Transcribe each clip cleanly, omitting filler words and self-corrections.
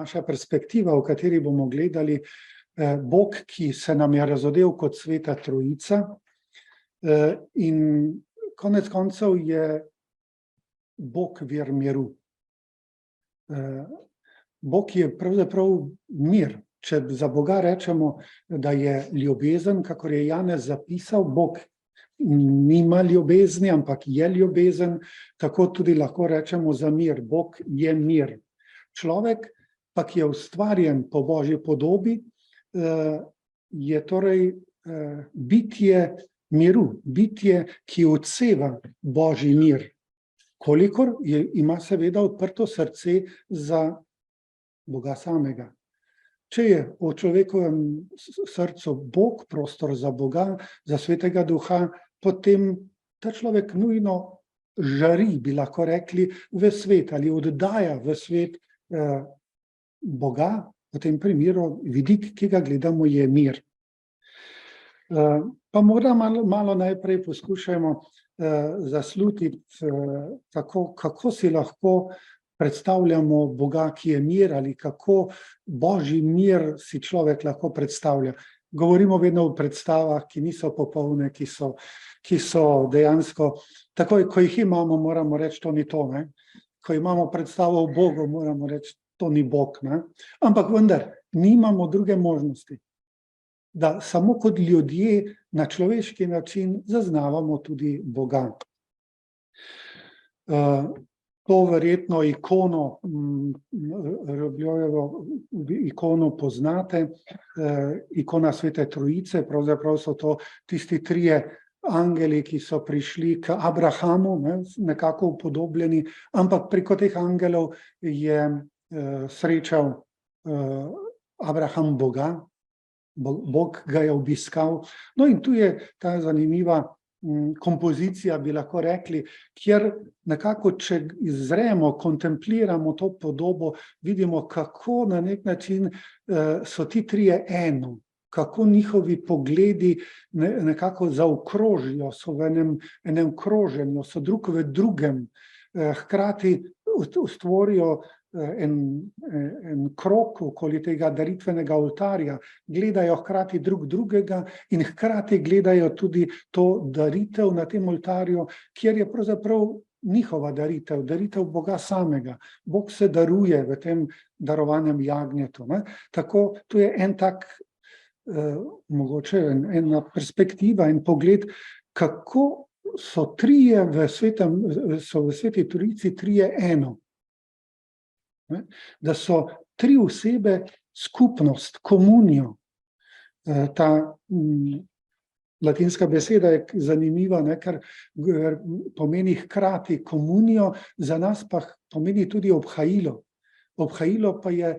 naša perspektiva, v kateri bomo gledali Bog, ki se nam je razodel kot Sveta Trojica, in konec koncev je Bog vir miru. Bog je pravzaprav mir. Če za Boga rečemo, da je ljubezen, kakor je Janez zapisal, Bog nima ljubezni, ampak je ljubezen, tako tudi lahko rečemo za mir. Bog je mir. Človek pa, ki je ustvarjen po Božji podobi, je torej bitje miru, bitje, ki odseva Božji mir. Kolikor ima seveda odprto srce za Boga samega. Če je v človekovem srcu Bog, prostor za Boga, za Svetega Duha, potem ta človek nujno žari, bi lahko rekli, v svet ali oddaja v svet Boga, v tem primeru vidik, ki ga gledamo, je mir. Pa morda malo najprej poskušajmo zaslutiti, kako si lahko predstavljamo Boga, ki je mir, ali kako Božji mir si človek lahko predstavlja. Govorimo vedno o predstavah, ki niso popolne, ki so dejansko, takoj, ko jih imamo, moramo reči, to ni to, ne? Ko imamo predstavo o Bogu, moramo reči, to ni Bog, ne? Ampak vendar, nimamo druge možnosti, da samo kot ljudje na človeški način zaznavamo tudi Boga. To verjetno ikono poznate, ikona Svete Trojice, pravzaprav so to tisti trije angeli, ki so prišli k Abrahamu, nekako upodobljeni, ampak preko teh angelov je srečal Abraham Boga, Bog ga je obiskal. No in tu je ta zanimiva kompozicija, bi lahko rekli, kjer nekako, če izremo, kontempliramo to podobo, vidimo, kako na nek način so ti trije eno, kako njihovi pogledi nekako zaokrožijo, so v enem kroženju, so drug v drugem, hkrati ustvorijo en krog okoli tega daritvenega oltarja, gledajo hkrati drug drugega in hkrati gledajo tudi to daritev na tem oltarju, kjer je pravzaprav njihova daritev, daritev Boga samega. Bog se daruje v tem darovanjem jagnjetu, ne? Tako, tu je en tak, mogoče ena perspektiva in pogled, kako so trije v Sveti Trojici trije eno. Da so tri osebe skupnost, komunijo. Ta latinska beseda je zanimiva, ker pomeni hkrati komunijo, za nas pa pomeni tudi obhajilo. Obhajilo pa je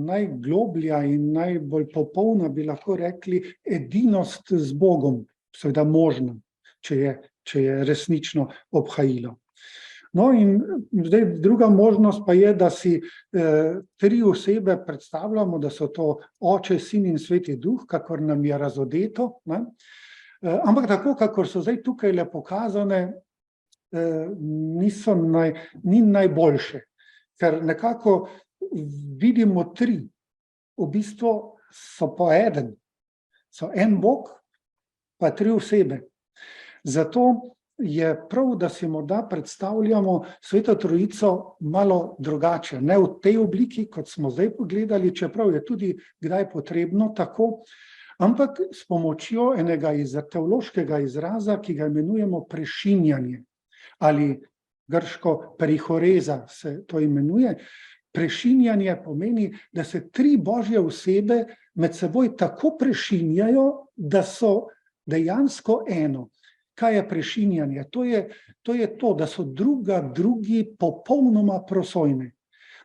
najgloblja in najbolj popolna, bi lahko rekli, edinost z Bogom, seveda možna, če je resnično obhajilo. No in zdaj druga možnost pa je, da si tri osebe predstavljamo, da so to Oče, Sin in Sveti Duh, kakor nam je razodeto, ne? Ampak tako, kakor so zdaj tukaj pokazane, ni najboljše, ker nekako vidimo tri, v bistvu so pa eden, so en Bog, pa tri osebe. Zato je prav, da si morda predstavljamo Sveto Trojico malo drugače, ne v tej obliki, kot smo zdaj pogledali, čeprav je tudi kdaj potrebno tako, ampak s pomočjo enega teološkega izraza, ki ga imenujemo prešinjanje, ali grško perihoreza se to imenuje. Prešinjanje pomeni, da se tri Božje osebe med seboj tako prešinjajo, da so dejansko eno. Kaj je prešinjanje? To je to, da so drugi popolnoma prosojni,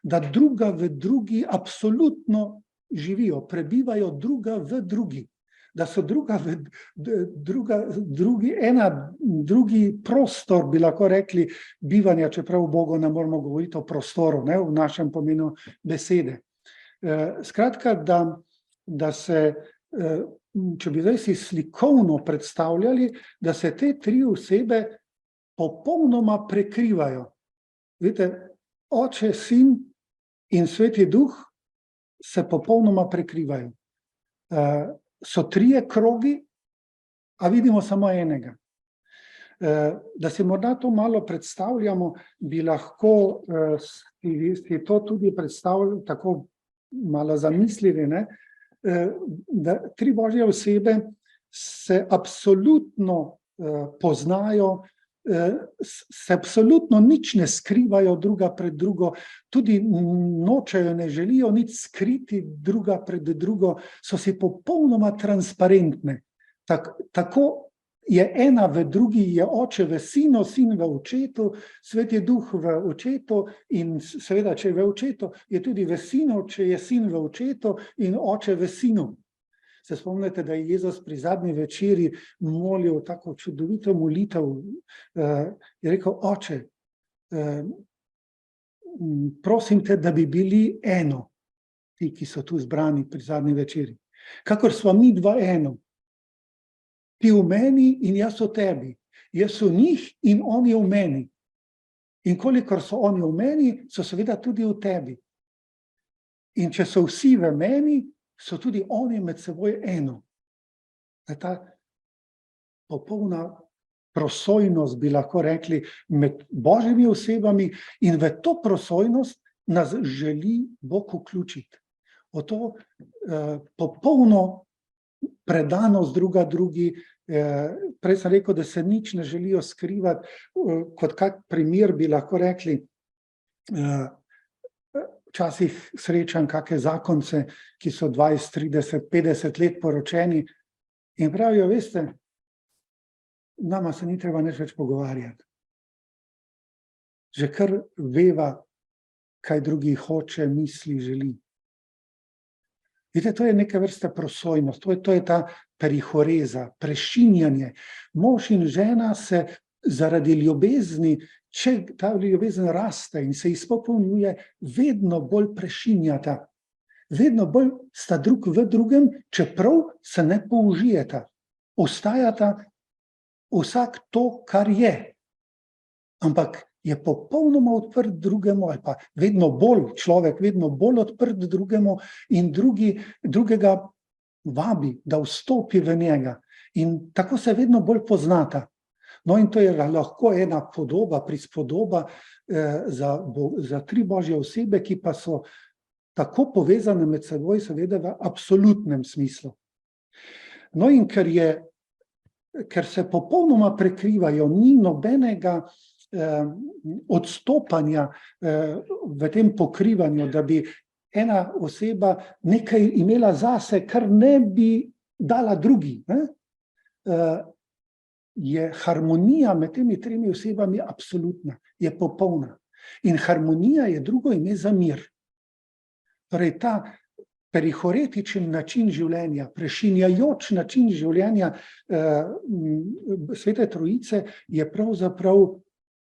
da druga v drugi absolutno živijo, prebivajo druga v drugi, da so drugi prostor, bi lahko rekli, bivanja, čeprav v Bogu ne moramo govoriti o prostoru, ne, v našem pomenu besede. Skratka, da se če bi zdaj si slikovno predstavljali, da se te tri osebe popolnoma prekrivajo. Vidite, Oče, Sin in Sveti Duh se popolnoma prekrivajo. So trije krogi, a vidimo samo enega. Da si morda to malo predstavljamo, bi lahko si to tudi predstavljali, tako malo zamislili, ne? Da tri Božje osebe se absolutno poznajo, se absolutno nič ne skrivajo druga pred drugo, tudi nočejo, ne želijo nič skriti druga pred drugo, so si popolnoma transparentne. Tako je ena v drugi, je oče v sinu, sin v očetu, Sveti Duh v očetu in seveda, če je v očetu, je tudi v sinu, če je sin v očetu in oče v sinu. Se spomnite, da je Jezus pri zadnji večeri molil tako čudovito molitev, je rekel: Oče, prosim te, da bi bili eno, ti, ki so tu zbrani pri zadnji večeri. Kakor sva mi dva eno. Ti v meni in jaz v tebi. Jaz v njih in oni v meni. In kolikor so oni v meni, so seveda tudi v tebi. In če so vsi v meni, so tudi oni med seboj eno. Ta popolna prosojnost, bi lahko rekli, med Božjimi osebami, in v to prosojnost nas želi Bog vključiti. V to popolno predanost druga drugi. Prej sem rekel, da se nič ne želijo skrivati. Kot kak primer bi lahko rekli, včasih srečam kake zakonce, ki so 20, 30, 50 let poročeni in pravijo: veste, nama se ni treba nič več pogovarjati. Že kar veva, kaj drugi hoče, misli, želi. Vidite, to je neka vrsta prosojnost, to je ta perihoreza, prešinjanje. Mož in žena se zaradi ljubezni, če ta ljubezen raste in se izpopolnjuje, vedno bolj prešinjata. Vedno bolj sta drug v drugem, čeprav se ne použijeta. Ostajata vsak to, kar je. Ampak je popolnoma odprt drugemu, ali pa vedno bolj, človek vedno bolj odprt drugemu in drugega vabi, da vstopi v njega. In tako se vedno bolj poznata. No, in to je lahko ena podoba, prispodoba za tri Božje osebe, ki pa so tako povezane med seboj, seveda v absolutnem smislu. No, in ker se popolnoma prekrivajo, ni nobenega odstopanja v tem pokrivanju, da bi ena oseba nekaj imela zase, kar ne bi dala drugi. Je harmonija med temi tremi osebami absolutna, je popolna. In harmonija je drugo ime za mir. Torej ta perihoretičen način življenja, prešinjajoč način življenja Svete Trojice je pravzaprav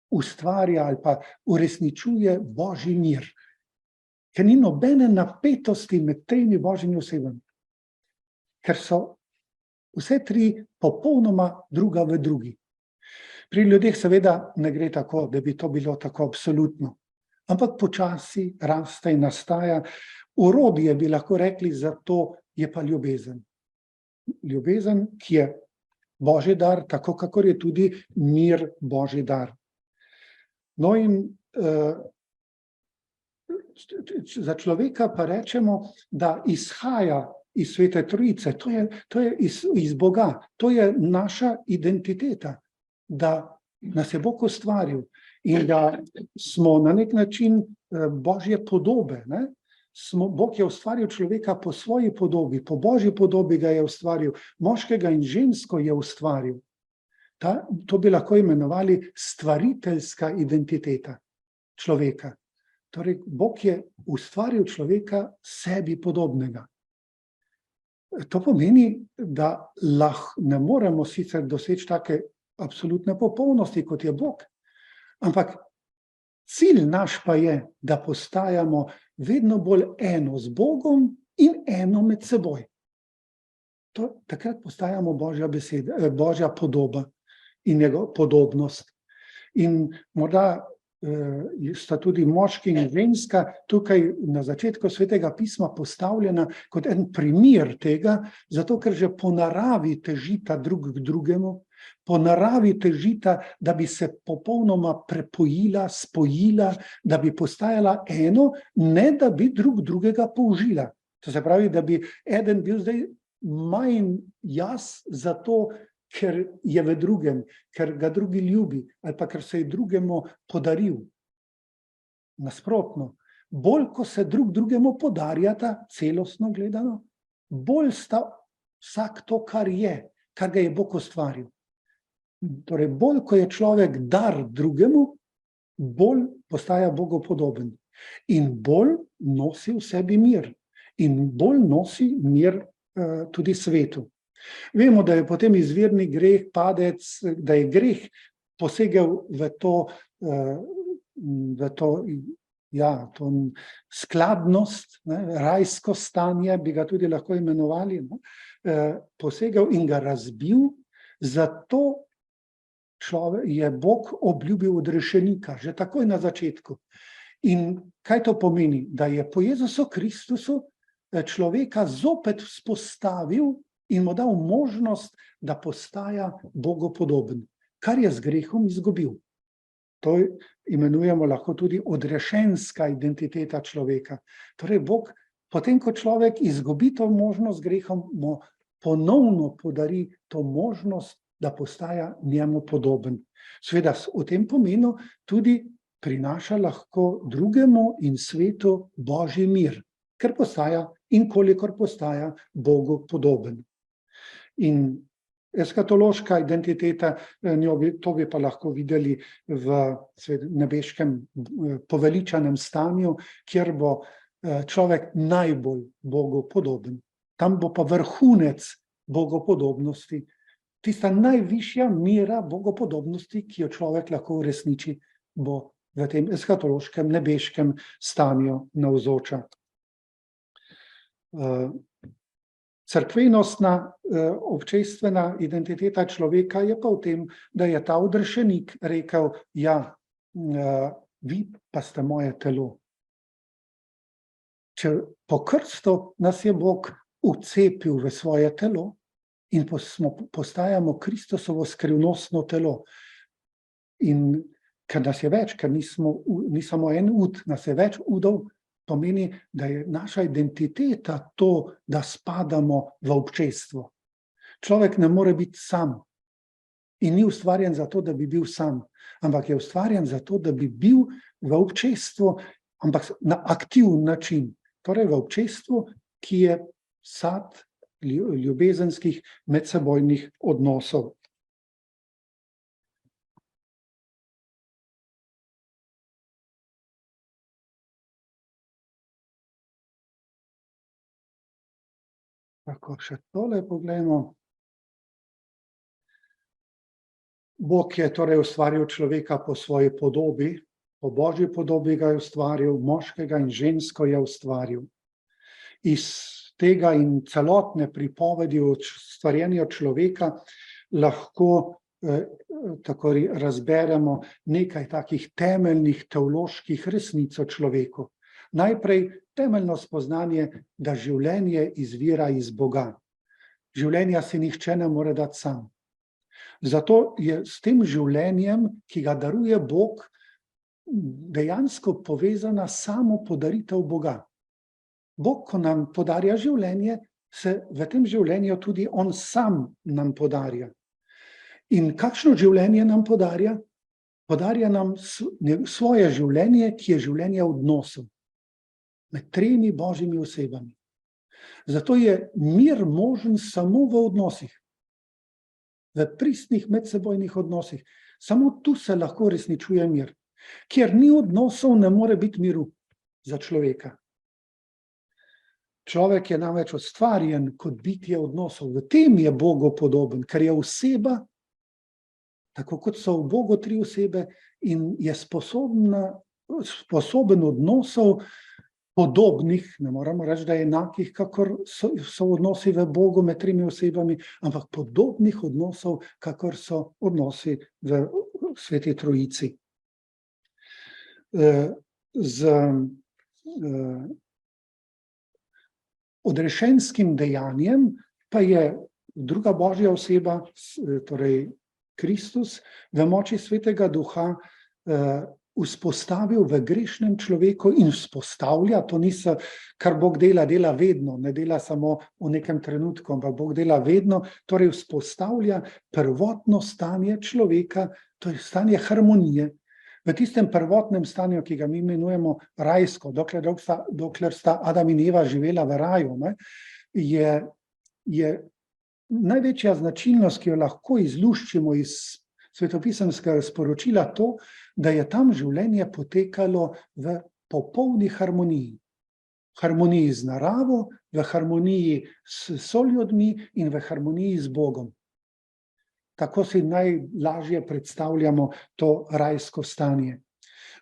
ustvarja ali pa uresničuje Božji mir. Ker ni nobene napetosti med tremi Božjimi osebami. Ker so vse tri popolnoma druga v drugi. Pri ljudeh seveda ne gre tako, da bi to bilo tako absolutno. Ampak počasi raste in nastaja. Orodje, bi lahko rekli, za to je pa ljubezen. Ljubezen, ki je Božji dar, tako kakor je tudi mir Božji dar. No, in za človeka pa rečemo, da izhaja iz Svete Trojice. To je iz Boga. To je naša identiteta, da nas je Bog ustvaril in da smo na nek način Božje podobe. Ne? Bog je ustvaril človeka po svoji podobi, po Božji podobi ga je ustvaril, moškega in žensko je ustvaril. To bi lahko imenovali stvariteljska identiteta človeka. Torej, Bog je ustvaril človeka sebi podobnega. To pomeni, da ne moremo sicer doseči take absolutne popolnosti, kot je Bog, ampak cilj naš pa je, da postajamo vedno bolj eno z Bogom in eno med seboj. Takrat postajamo Božja podoba in njegova podobnost. In morda sta tudi moški in ženska tukaj na začetku Svetega pisma postavljena kot en primer tega, zato ker že po naravi težita drug k drugemu, po naravi težita, da bi se popolnoma prepojila, spojila, da bi postajala eno, ne da bi drug drugega použila. To se pravi, da bi eden bil zdaj manj jaz zato, ker je v drugem, ker ga drugi ljubi, ali pa ker se je drugemu podaril. Nasprotno, bolj ko se drug drugemu podarjata, celostno gledano, bolj sta vsak to, kar ga je Bog ustvaril. Torej, bolj ko je človek dar drugemu, bolj postaja Bogu podoben. In bolj nosi v sebi mir. In bolj nosi mir tudi svetu. Vemo, da je potem izvirni greh padec, da je greh posegel v to skladnost, rajsko stanje, bi ga tudi lahko imenovali, posegel in ga razbil, zato je Bog obljubil odrešenika, že takoj na začetku. In kaj to pomeni? Da je po Jezusu Kristusu človeka zopet vzpostavil in mu dal možnost, da postaja Bogu podoben, kar je z grehom izgubil. To imenujemo lahko tudi odrešenska identiteta človeka. Torej, Bog, potem ko človek izgubi to možnost z grehom, mu ponovno podari to možnost, da postaja njemu podoben. Seveda v tem pomenu tudi prinaša lahko drugemu in svetu Božji mir, ker postaja in kolikor postaja Bogu podoben. In eskatološka identiteta, to bi pa lahko videli v nebeškem poveličanem stanju, kjer bo človek najbolj Bogu podoben. Tam bo pa vrhunec bogopodobnosti, tista najvišja mera bogopodobnosti, ki jo človek lahko uresniči, bo v tem eskatološkem nebeškem stanju navzoča. Cerkvenostna občestvena identiteta človeka je pa v tem, da je ta odrešenik rekel, ja, vi pa ste moje telo. Če po krstu nas je Bog vcepil v svoje telo in postajamo Kristusovo skrivnostno telo. In ker nas je več, ker ni samo en ud, nas je več udov, pomeni, da je naša identiteta to, da spadamo v občestvo. Človek ne more biti sam in ni ustvarjen zato, da bi bil sam, ampak je ustvarjen zato, da bi bil v občestvu, ampak na aktiven način. Torej v občestvu, ki je sad ljubezenskih medsebojnih odnosov. Tako, še tole poglejmo. Bog je torej ustvaril človeka po svoji podobi, po Božji podobi ga je ustvaril, moškega in žensko je ustvaril. Iz tega in celotne pripovedi o stvarjenju človeka lahko tako razberemo nekaj takih temeljnih teoloških resnic o človeku. Najprej temeljno spoznanje, da življenje izvira iz Boga. Življenja si nihče ne more dati sam. Zato je s tem življenjem, ki ga daruje Bog, dejansko povezana samo podaritev Boga. Bog, ko nam podarja življenje, se v tem življenju tudi on sam nam podarja. In kakšno življenje nam podarja? Podarja nam svoje življenje, ki je življenje odnosov med tremi Božjimi osebami. Zato je mir možen samo v odnosih, v pristnih medsebojnih odnosih. Samo tu se lahko resničuje mir. Kjer ni odnosov, ne more biti miru za človeka. Človek je namreč ustvarjen kot bitje odnosov. V tem je Bogu podoben, ker je oseba, tako kot so v Bogu tri osebe, in je sposoben odnosov podobnih, ne moramo reči, da je enakih, kakor so odnosi v Bogu med tremi osebami, ampak podobnih odnosov, kakor so odnosi v Sveti Trojici. z odrešenskim dejanjem pa je druga Božja oseba, torej Kristus, v moči Svetega Duha vzpostavil v grešnem človeku in vzpostavlja, to ni se, kar Bog dela, dela vedno, ne dela samo v nekem trenutku, ampak Bog dela vedno, torej vzpostavlja prvotno stanje človeka, to je stanje harmonije. V tistem prvotnem stanju, ki ga mi imenujemo rajsko, dokler sta Adam in Eva živela v raju, ne, je največja značilnost, ki jo lahko izluščimo iz svetopisemskega sporočila, to, da je tam življenje potekalo v popolni harmoniji. V harmoniji z naravo, v harmoniji s soljudmi in v harmoniji z Bogom. Tako si najlažje predstavljamo to rajsko stanje.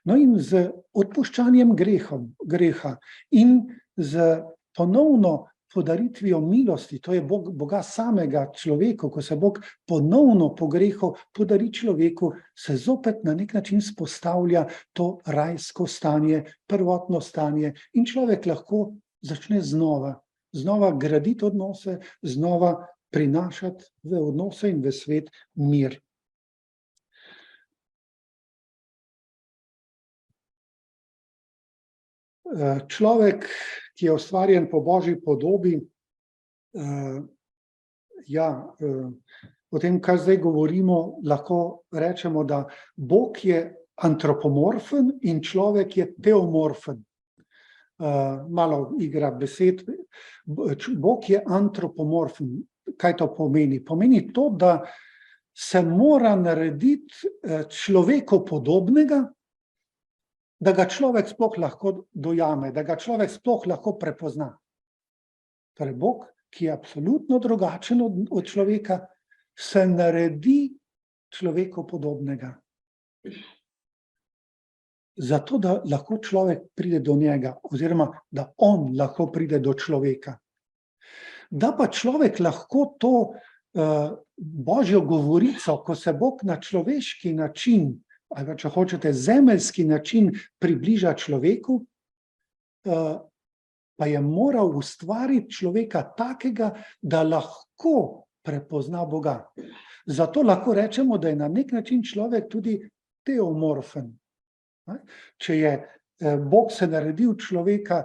No in z odpuščanjem greha in z ponovno podaritvijo milosti, to je Boga samega človeku, ko se Bog ponovno po grehu podari človeku, se zopet na nek način spostavlja to rajsko stanje, prvotno stanje in človek lahko začne znova graditi odnose, znova prinašati v odnose in v svet mir. Človek, ki je ustvarjen po Božji podobi, o tem, kar zdaj govorimo, lahko rečemo, da Bog je antropomorfen in človek je teomorfen. Malo igra besed. Bog je antropomorfen. Kaj to pomeni? Pomeni to, da se mora narediti človeku podobnega, da ga človek sploh lahko dojame, da ga človek sploh lahko prepozna. Torej, Bog, ki je absolutno drugačen od človeka, se naredi človeku podobnega. Zato, da lahko človek pride do njega, oziroma da on lahko pride do človeka. Da pa človek lahko to Božjo govorico, ko se Bog na človeški način, ali če hočete zemeljski način približa človeku, pa je moral ustvariti človeka takega, da lahko prepozna Boga. Zato lahko rečemo, da je na nek način človek tudi teomorfen. Če je Bog se naredil človeka,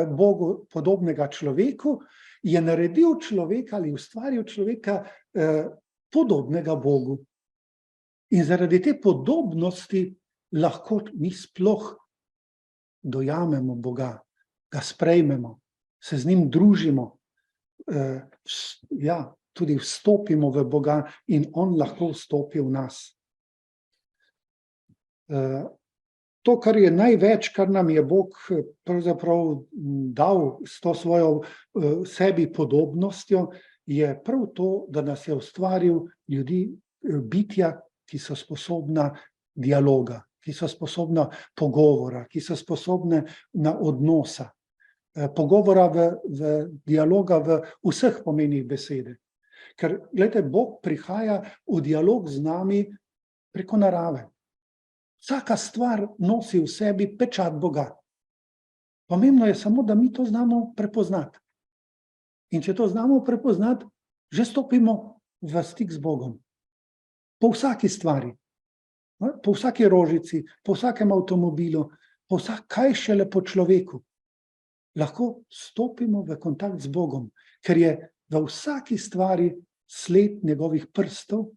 Bogu podobnega človeku, je naredil človeka ali ustvaril človeka podobnega Bogu. In zaradi te podobnosti lahko mi sploh dojamemo Boga, ga sprejmemo, se z njim družimo, tudi vstopimo v Boga in on lahko vstopi v nas. To, kar je največ, kar nam je Bog pravzaprav dal s to svojo sebi podobnostjo, je prav to, da nas je ustvaril ljudi, bitja, ki so sposobna dialoga, ki so sposobna pogovora, ki so sposobne na odnosa. Pogovora dialoga v vseh pomenih besede. Ker, gledajte, Bog prihaja v dialog z nami preko narave. Vsaka stvar nosi v sebi pečat Boga. Pomembno je samo, da mi to znamo prepoznati. In če to znamo prepoznati, že stopimo v stik z Bogom. Po vsaki stvari, po vsaki rožici, po vsakem avtomobilu, kaj šele po človeku. Lahko stopimo v kontakt z Bogom, ker je v vsaki stvari sled njegovih prstov,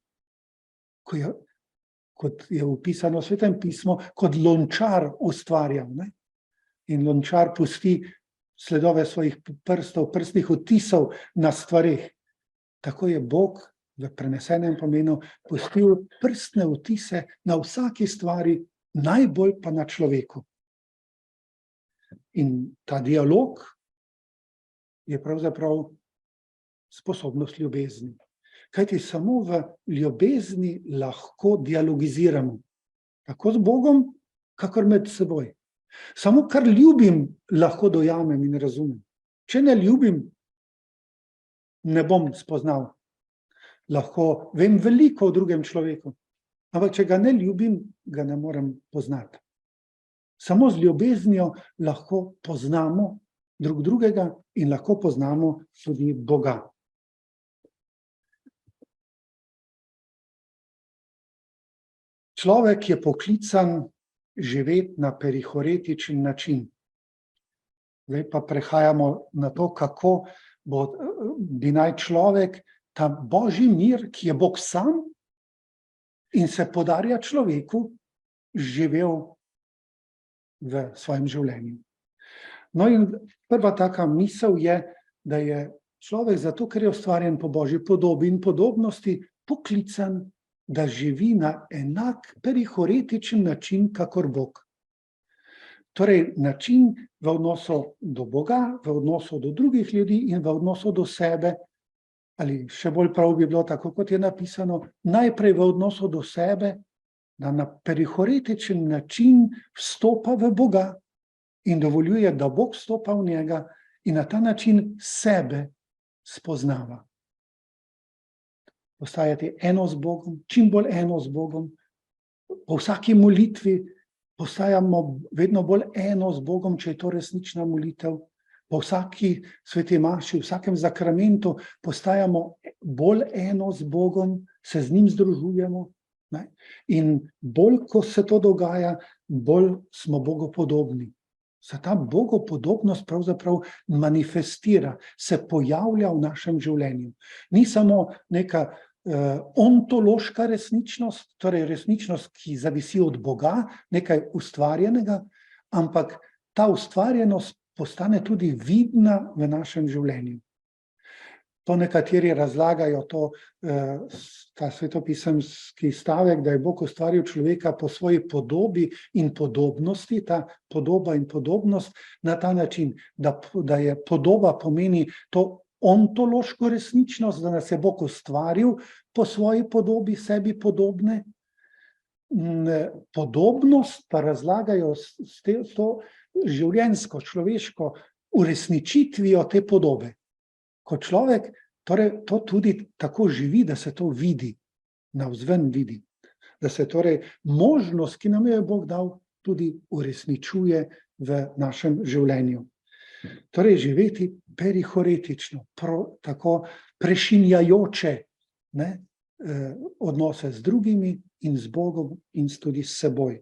kot je opisano v Svetem pismu, kot lončar ustvarjal. In lončar pusti sledove svojih prstov, prstnih odtisov na stvareh. Tako je Bog v prenesenem pomenu pustil prstne odtise na vsaki stvari, najbolj pa na človeku. In ta dialog je pravzaprav sposobnost ljubezni. Kajti samo v ljubezni lahko dialogiziramo. Tako z Bogom, kakor med seboj. Samo kar ljubim, lahko dojamem in razumem. Če ne ljubim, ne bom spoznal. Lahko vem veliko o drugem človeku, ampak če ga ne ljubim, ga ne morem poznati. Samo z ljubeznijo lahko poznamo drug drugega in lahko poznamo tudi Boga. Človek je poklican živeti na perihoretičen način. Zdaj pa prehajamo na to, kako bi naj človek ta Božji mir, ki je Bog sam in se podarja človeku, živel v svojem življenju. No in prva taka misel je, da je človek zato, ker je ustvarjen po Božji podobi in podobnosti, poklican, da živi na enak perihoretičen način, kakor Bog. Torej, način v odnosu do Boga, v odnosu do drugih ljudi in v odnosu do sebe, ali še bolj prav bi bilo tako, kot je napisano, najprej v odnosu do sebe, da na perihoretičen način vstopa v Boga in dovoljuje, da Bog vstopa v njega in na ta način sebe spoznava. Postajati eno z Bogom, čim bolj eno z Bogom. Po vsaki molitvi postajamo vedno bolj eno z Bogom, če je to resnična molitev. Po vsaki sveti maši, v vsakem zakramentu postajamo bolj eno z Bogom, se z njim združujemo. Ne? In bolj, ko se to dogaja, bolj smo bogopodobni. Se ta bogopodobnost pravzaprav manifestira, se pojavlja v našem življenju. Ni samo neka ontološka resničnost, torej resničnost, ki zavisi od Boga, nekaj ustvarjenega, ampak ta ustvarjenost postane tudi vidna v našem življenju. To nekateri razlagajo ta svetopisemski stavek, da je Bog ustvaril človeka po svoji podobi in podobnosti, ta podoba in podobnost na ta način, da je podoba pomeni to ontološko resničnost, da nas je Bog ustvaril po svoji podobi, sebi podobne. Podobnost pa razlagajo s to življenjsko, človeško uresničitvijo te podobe. Ko človek torej to tudi tako živi, da se to vidi, navzven vidi. Da se torej možnost, ki nam je Bog dal, tudi uresničuje v našem življenju. Torej živeti perihoretično, tako prešinjajoče odnose z drugimi in z Bogom in tudi s seboj.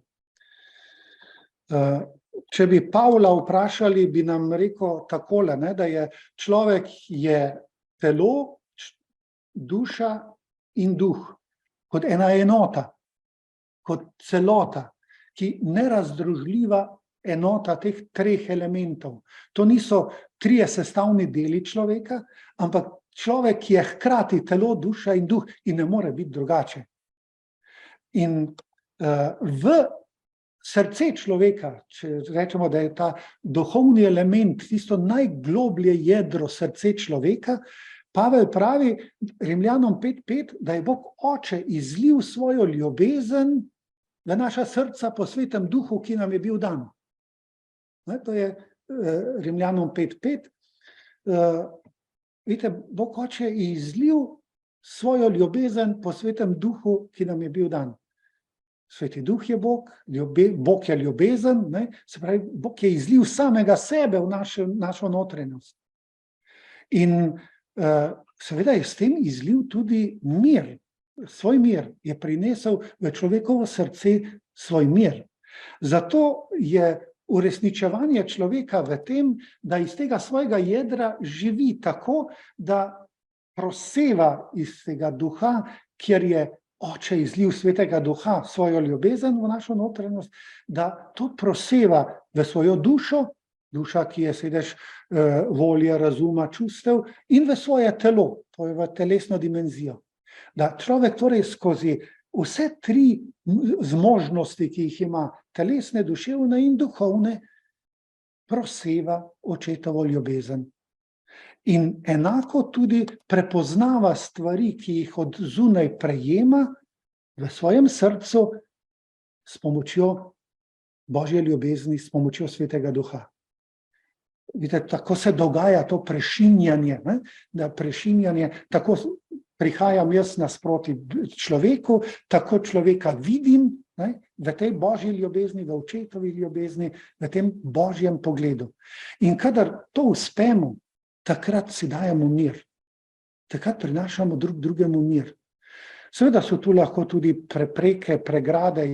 Če bi Pavla vprašali, bi nam rekel takole, da je človek je telo, duša in duh, kot ena enota, kot celota, ki nerazdružljiva enota teh treh elementov. To niso trije sestavni deli človeka, ampak človek je hkrati telo, duša in duh in ne more biti drugače. In v srce človeka, če rečemo, da je ta duhovni element, tisto najgloblje jedro srce človeka, Pavel pravi Rimljanom 5:5, da je Bog Oče izlil svojo ljubezen v naša srca po svetem duhu, ki nam je bil dan. To je Rimljanom 5:5. Vidite, Bog Oče je izlil svojo ljubezen po svetem duhu, ki nam je bil dan. Sveti duh je Bog, Bog je ljubezen, se pravi, Bog je izlil samega sebe v našo notranjost. In seveda je s tem izlil tudi mir. Svoj mir je prinesel v človekovo srce svoj mir. Zato je uresničevanje človeka v tem, da iz tega svojega jedra živi tako, da proseva iz tega duha, kjer je Oče izlil svetega duha, svojo ljubezen v našo notranjost, da to proseva v svojo dušo, duša, ki je sedež volje, razuma, čustev, in v svoje telo, to je v telesno dimenzijo. Da človek torej skozi vse tri zmožnosti, ki jih ima, telesne, duševne in duhovne, proseva očetovo ljubezen. In enako tudi prepoznava stvari, ki jih od zunaj prejema v svojem srcu s pomočjo Božje ljubezni, s pomočjo svetega duha. Vidite, tako se dogaja to prešinjanje, da prešinjanje, tako prihajam jaz nasproti človeku, tako človeka vidim ne, v tej božji ljubezni, v očetovi ljubezni, v tem božjem pogledu. In kadar to uspemo, takrat si dajemo mir. Takrat prinašamo drugemu mir. Seveda so tu lahko tudi prepreke, pregrade.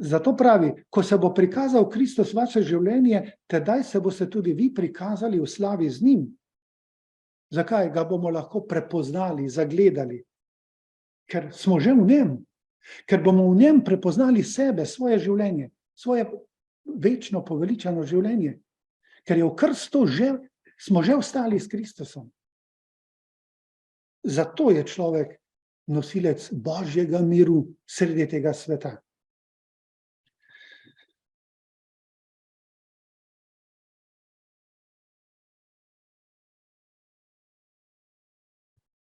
Zato pravi, ko se bo prikazal Kristus vaše življenje, tedaj se boste tudi vi prikazali v slavi z njim. Zakaj? Ga bomo lahko prepoznali, zagledali. Ker smo že v njem. Ker bomo v njem prepoznali sebe, svoje življenje, svoje večno poveličano življenje. Ker je v krstu smo že ostali s Kristusom. Zato je človek nosilec božjega miru sredi tega sveta.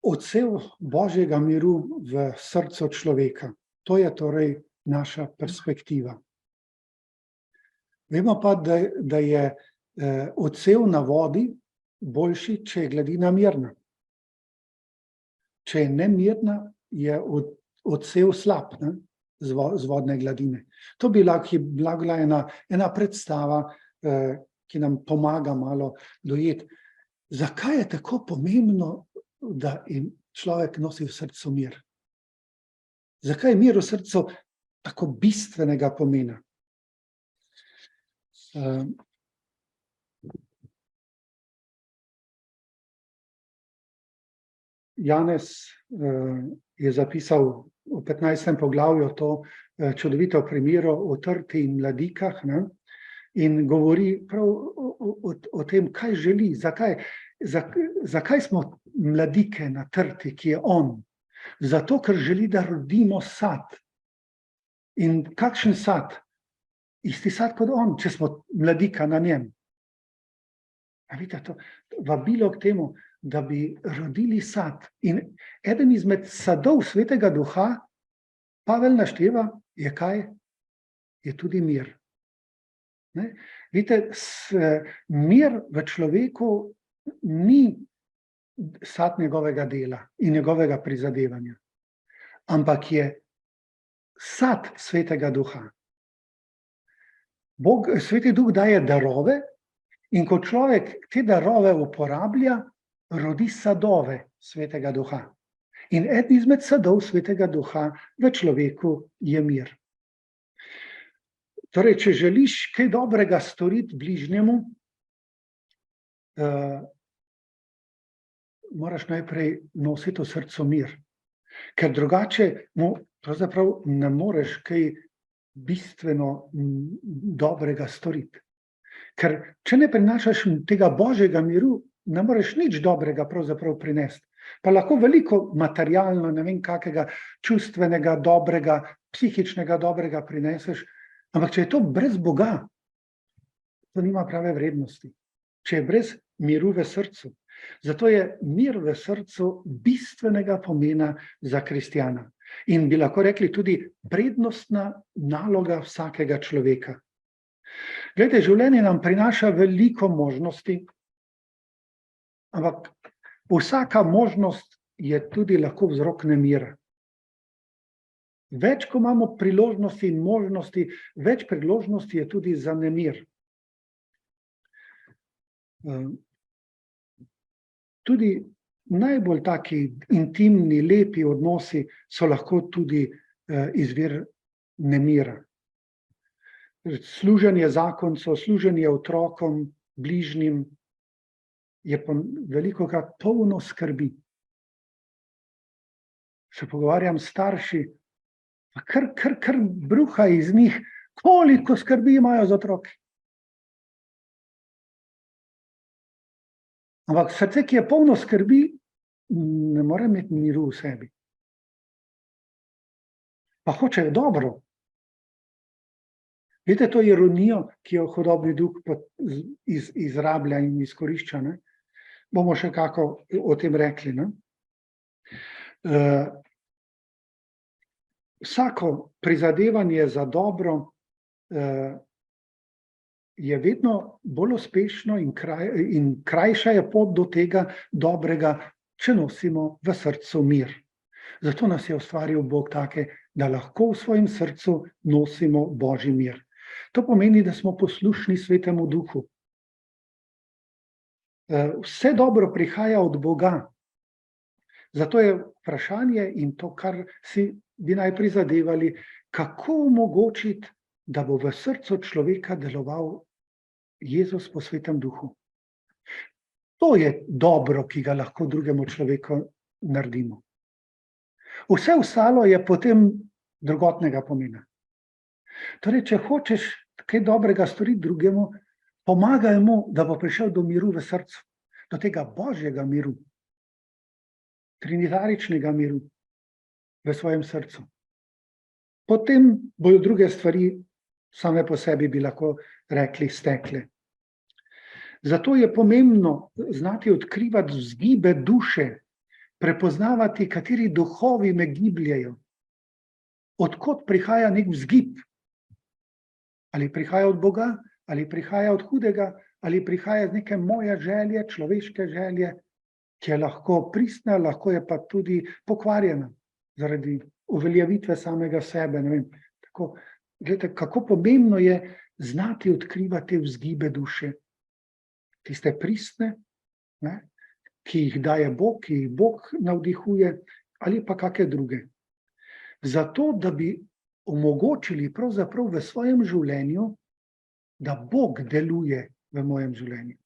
Odsev božjega miru v srcu človeka. To je torej naša perspektiva. Vemo pa, da je odsev na vodi boljši, če je gladina mirna. Če je nemirna, je odsev slab, ne, z vodne gladine. To bi lahko bila ena predstava, ki nam pomaga malo dojeti. Zakaj je tako pomembno, da človek nosi v srcu mir? Zakaj je mir v srcu tako bistvenega pomena? Janez je zapisal v 15. poglavju to čudovito primero o trti in mladikah, ne? In govori prav o tem, kaj želi, zakaj smo mladike na trti, ki je on. Zato, ker želi, da rodimo sad. In kakšen sad? Isti sad kot on, če smo mladika na njem. A vidite, to vabilo k temu, da bi rodili sad. In eden izmed sadov Svetega Duha, Pavel našteva, je kaj? Je tudi mir. Ne? Vidite, mir v človeku ni sad njegovega dela in njegovega prizadevanja, ampak je sad Svetega Duha. Sveti Duh daje darove in ko človek te darove uporablja, rodi sadove Svetega Duha. In eden izmed sadov Svetega Duha v človeku je mir. Torej, če želiš kaj dobrega storiti bližnjemu, moraš najprej nositi v srcu mir. Ker drugače mu pravzaprav ne moreš kaj bistveno dobrega storiti. Ker če ne prinašaš tega Božjega miru, ne moreš nič dobrega pravzaprav prinesti. Pa lahko veliko materialno, ne vem kakega čustvenega dobrega, psihičnega dobrega prineseš, ampak če je to brez Boga, to nima prave vrednosti. Če je brez miru v srcu. Zato je mir v srcu bistvenega pomena za kristjana. In bi lahko rekli tudi prednostna naloga vsakega človeka. Glejte, življenje nam prinaša veliko možnosti, ampak vsaka možnost je tudi lahko vzrok nemira. Več, ko imamo priložnosti in možnosti, več priložnosti je tudi za nemir. Tudi najbolj taki intimni, lepi odnosi so lahko tudi izvir nemira. Služenje zakoncev, služenje otrokom, bližnjim je velikokrat polno skrbi. Se pogovarjam s starši, kar bruha iz njih, koliko skrbi imajo za otroke. Ampak srce, ki je polno skrbi, ne more imeti miru v sebi. Pa hoče dobro. Vidite to ironijo, ki jo hudobni duh izrablja in izkorišča, ne? Bomo še kako o tem rekli, ne? Vsako prizadevanje za dobro je vedno bolj uspešno in krajša je pot do tega dobrega, če nosimo v srcu mir. Zato nas je ustvaril Bog take, da lahko v svojem srcu nosimo Božji mir. To pomeni, da smo poslušni Svetemu Duhu. Vse dobro prihaja od Boga. Zato je vprašanje in to, kar si bi naj prizadevali, kako omogočiti, da bo v srcu človeka deloval Jezus po Svetem Duhu. To je dobro, ki ga lahko drugemu človeku naredimo. Vse ostalo je potem drugotnega pomena. Torej, če hočeš kaj dobrega storiti drugemu, pomagaj mu, da bo prišel do miru v srcu, do tega Božjega miru, trinitaričnega miru v svojem srcu. Potem bodo druge stvari same po sebi, bi lahko rekli, stekle. Zato je pomembno znati odkrivati vzgibe duše, prepoznavati, kateri duhovi me gibljejo. Odkot prihaja nek vzgib? Ali prihaja od Boga, ali prihaja od hudega, ali prihaja iz neke moje želje, človeške želje, ki je lahko pristna, lahko je pa tudi pokvarjena zaradi uveljavitve samega sebe. Ne vem. Tako, gledajte, kako pomembno je znati odkrivati vzgibe duše. Tiste pristne, ne, ki jih daje Bog, ki jih Bog navdihuje, ali pa kakšne druge. Zato, da bi omogočili pravzaprav v svojem življenju, da Bog deluje v mojem življenju.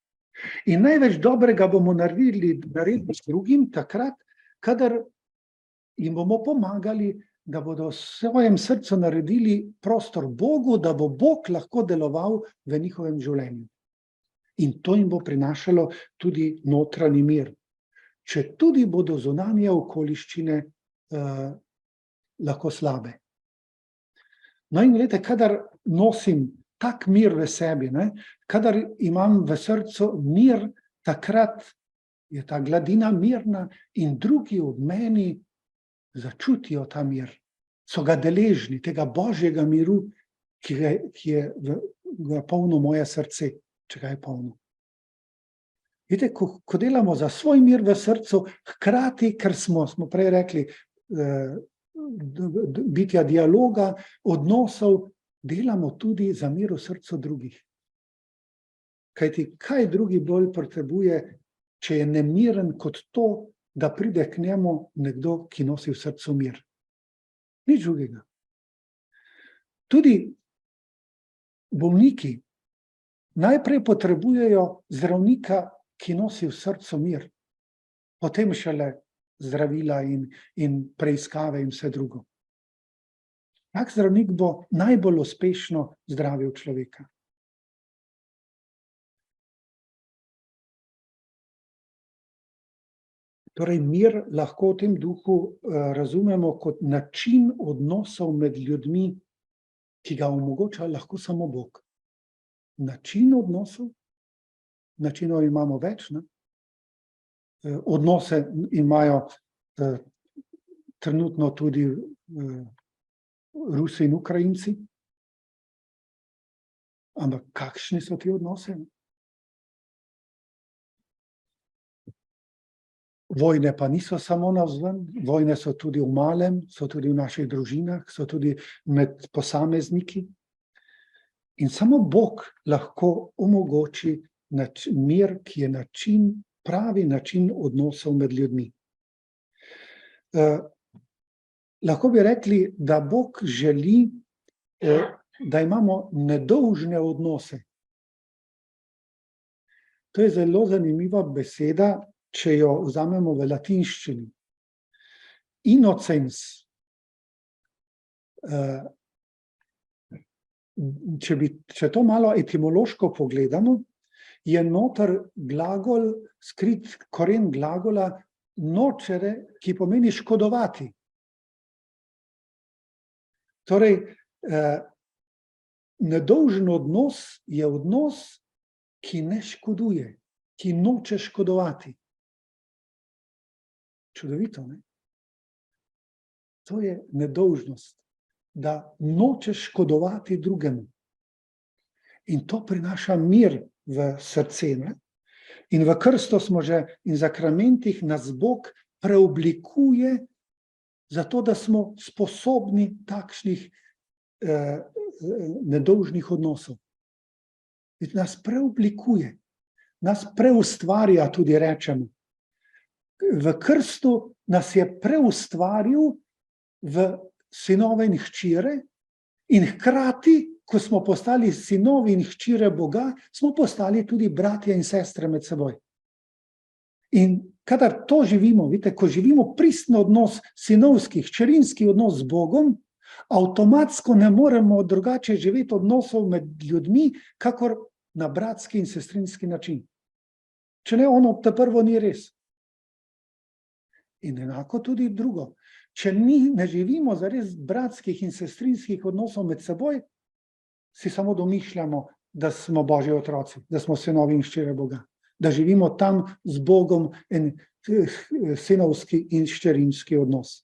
In največ dobrega bomo naredili s drugim takrat, kadar jim bomo pomagali, da bodo v svojem srcu naredili prostor Bogu, da bo Bog lahko deloval v njihovem življenju. In to jim bo prinašalo tudi notranji mir. Če tudi bodo zunanje okoliščine lahko slabe. No in gledajte, kadar nosim tak mir v sebi, ne, kadar imam v srcu mir, takrat je ta gladina mirna in drugi ob meni začutijo ta mir. So ga deležni, tega Božjega miru, ki je polno moje srce, če ga je polno. Vidite, ko delamo za svoj mir v srcu, hkrati, ker smo prej rekli, bitja dialoga, odnosov, delamo tudi za mir v srcu drugih. Kajti, kaj drugi bolj potrebuje, če je nemiren kot to, da pride k njemu nekdo, ki nosi v srcu mir? Nič drugega. Tudi bolniki najprej potrebujejo zdravnika, ki nosi v srcu mir, potem šele zdravila in preiskave in vse drugo. Tak zdravnik bo najbolj uspešno zdravil človeka. Torej, mir lahko v tem duhu razumemo kot način odnosov med ljudmi, ki ga omogoča lahko samo Bog. Način odnosov, načinov imamo več, ne? Odnose imajo trenutno tudi Rusi in Ukrajinci. Ampak kakšni so ti odnose? Vojne pa niso samo navzven, vojne so tudi v malem, so tudi v naših družinah, so tudi med posamezniki. In samo Bog lahko omogoči mir, ki je pravi način odnosov med ljudmi. Lahko bi rekli, da Bog želi, da imamo nedolžne odnose. To je zelo zanimiva beseda, če jo vzamemo v latinščini. Innocens. Če to malo etimološko pogledamo, je noter glagol, skrit koren glagola nocere, ki pomeni škodovati. Torej, nedolžen odnos je odnos, ki ne škoduje, ki noče škodovati. Čudovito, ne? To je nedolžnost, da nočeš škodovati drugemu. In to prinaša mir v srce, ne? In v krstu smo že in zakramentih nas Bog preoblikuje, zato da smo sposobni takšnih nedolžnih odnosov. Nas preoblikuje, nas preustvarja, tudi rečemo. V krstu nas je preustvaril v sinove in hčere in hkrati, ko smo postali sinovi in hčere Boga, smo postali tudi bratje in sestre med seboj. In kadar to živimo, vidite, ko živimo pristen odnos, sinovski, hčerinski odnos z Bogom, avtomatsko ne moremo drugače živeti odnosov med ljudmi, kakor na bratski in sestrinski način. Če ne, ono ta prvo ni res. In enako tudi drugo. Če ne živimo zares bratskih in sestrinskih odnosov med seboj, si samo domišljamo, da smo Božji otroci, da smo sinovi in hčere Boga, da živimo tam z Bogom en sinovski in hčerinski odnos.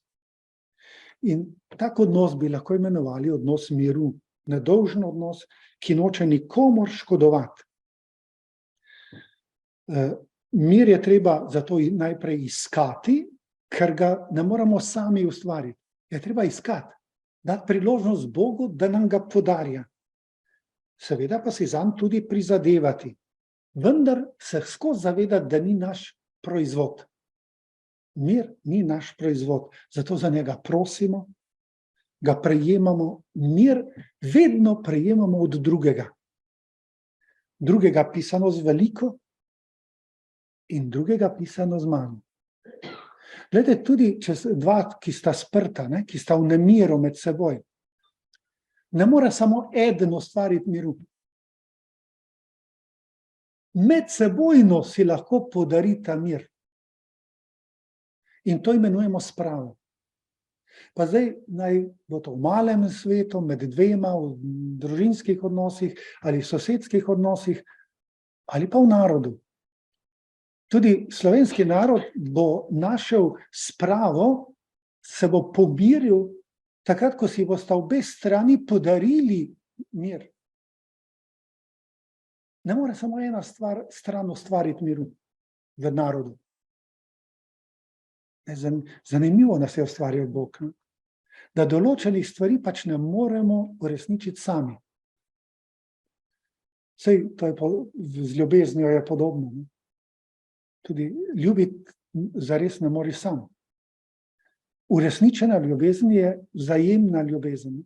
In tak odnos bi lahko imenovali odnos miru, nedolžen odnos, ki noče nikomur škodovati. Mir je treba zato najprej iskati, ker ga ne moramo sami ustvariti. Je treba iskati, dati priložnost Bogu, da nam ga podarja. Seveda pa si zanj tudi prizadevati. Vendar se skozi zavedati, da ni naš proizvod. Mir ni naš proizvod, zato za njega prosimo, ga prejemamo, mir vedno prejemamo od drugega. Drugega pisano z veliko in drugega pisano z manj. Glede, tudi če dva, ki sta sprta, ki sta v nemiru med seboj, ne more samo eden ustvariti miru. Medsebojno si lahko podarita mir. In to imenujemo spravo. Pa zdaj naj bo to v malem svetu, med dvema, v družinskih odnosih ali sosedskih odnosih, ali pa v narodu. Tudi slovenski narod bo našel spravo, se bo pomiril, takrat, ko si bosta obe strani podarili mir. Ne more samo ena stran ustvariti miru v narodu. Zanimivo nas je ustvaril Bog, da določenih stvari pač ne moremo uresničiti sami. Sej, to je z ljubeznijo je podobno. Tudi ljubiti zares ne more sam. Uresničena ljubezen je vzajemna ljubezen.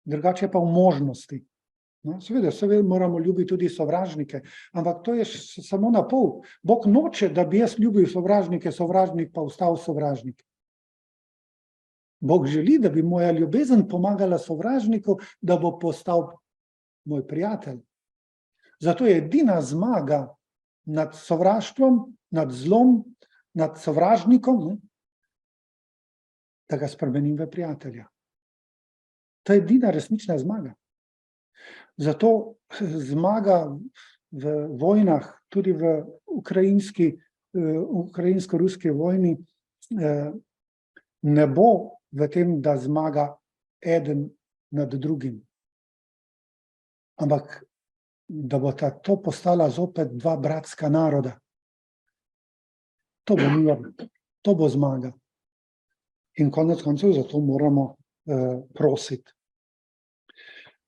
Drugače pa v možnosti. No, seveda moramo ljubiti tudi sovražnike, ampak to je samo na pol. Bog noče, da bi jaz ljubil sovražnike, sovražnik pa ostal sovražnik. Bog želi, da bi moja ljubezen pomagala sovražniku, da bo postal moj prijatelj. Zato je edina zmaga nad sovraštvom, nad zlom, nad sovražnikom, ne, da ga spremenim v prijatelja. To je edina resnična zmaga. Zato zmaga v vojnah, tudi v ukrajinsko-ruski vojni, ne bo v tem, da zmaga eden nad drugim. Ampak da bo to postala zopet dva bratska naroda. To bo mir, to bo zmaga. In konec koncev zato moramo prositi.